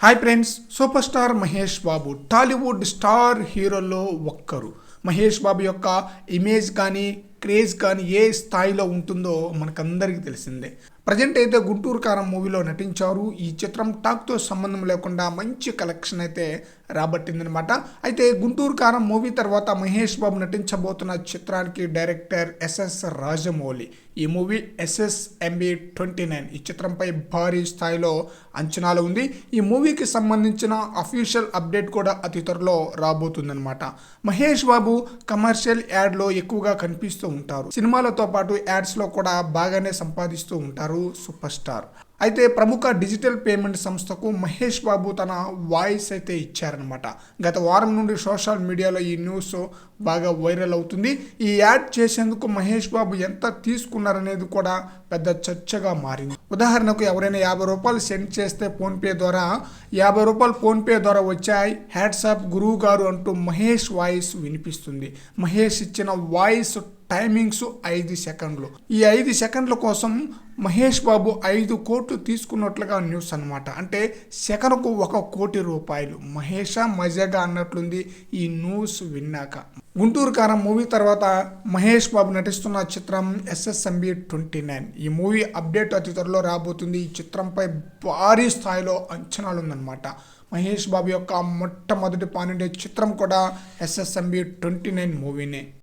Hi friends, super star Mahesh Babu Tollywood star హీరోల్లో ఒక్కరు. మహేష్ బాబు యొక్క ఇమేజ్ కానీ క్రేజ్ కానీ ఏ స్థాయిలో ఉంటుందో మనకందరికీ తెలిసిందే. ప్రజెంట్ అయితే గుంటూరు కారం మూవీలో నటించారు. ఈ చిత్రం టాక్తో సంబంధం లేకుండా మంచి కలెక్షన్ అయితే రాబట్టిందనమాట. అయితే గుంటూరు కారం మూవీ తర్వాత మహేష్ బాబు నటించబోతున్న చిత్రానికి డైరెక్టర్ ఎస్ఎస్ రాజమౌళి. ఈ మూవీ SSMB29 ఈ చిత్రంపై భారీ స్థాయిలో అంచనాలు ఉంది. ఈ మూవీకి సంబంధించిన అఫీషియల్ అప్డేట్ కూడా అతి త్వరలో రాబోతుందన్నమాట. మహేష్ బాబు కమర్షియల్ యాడ్లో ఎక్కువగా కనిపిస్తూ ఉంటారు. సినిమాలతో పాటు యాడ్స్లో కూడా బాగానే సంపాదిస్తూ ఉంటారు సూపర్ స్టార్. అయితే ప్రముఖ డిజిటల్ పేమెంట్ సంస్థకు మహేష్ బాబు తన వాయిస్ అయితే ఇచ్చారనమాట. గత వారం నుండి సోషల్ మీడియాలో ఈ న్యూస్ బాగా వైరల్ అవుతుంది. ఈ యాడ్ చేసేందుకు మహేష్ బాబు ఎంత తీసుకున్నారనేది కూడా పెద్ద చర్చగా మారింది. ఉదాహరణకు ఎవరైనా ₹50 సెండ్ చేస్తే ఫోన్పే ద్వారా ₹50 ఫోన్పే ద్వారా వచ్చాయి, హ్యాట్సాప్ గురువు గారు అంటూ మహేష్ వాయిస్ వినిపిస్తుంది. మహేష్ ఇచ్చిన వాయిస్ టైమింగ్స్ 5 సెకండ్లు. ఈ 5 సెకండ్ల కోసం మహేష్ బాబు 5 కోట్లు తీసుకున్నట్లుగా న్యూస్ అనమాట. అంటే సెకనుకు ₹1 కోటి. మహేషా మజాగా అన్నట్లుంది ఈ న్యూస్ విన్నాక. గుంటూరు కారం మూవీ తర్వాత మహేష్ బాబు నటిస్తున్న చిత్రం SSMB29. ఈ మూవీ అప్డేట్ అతి త్వరలో రాబోతుంది. ఈ చిత్రంపై భారీ స్థాయిలో అంచనాలు ఉందన్నమాట. మహేష్ బాబు యొక్క మొట్టమొదటి పాన్ ఇండియా చిత్రం కూడా SSMB29 మూవీనే.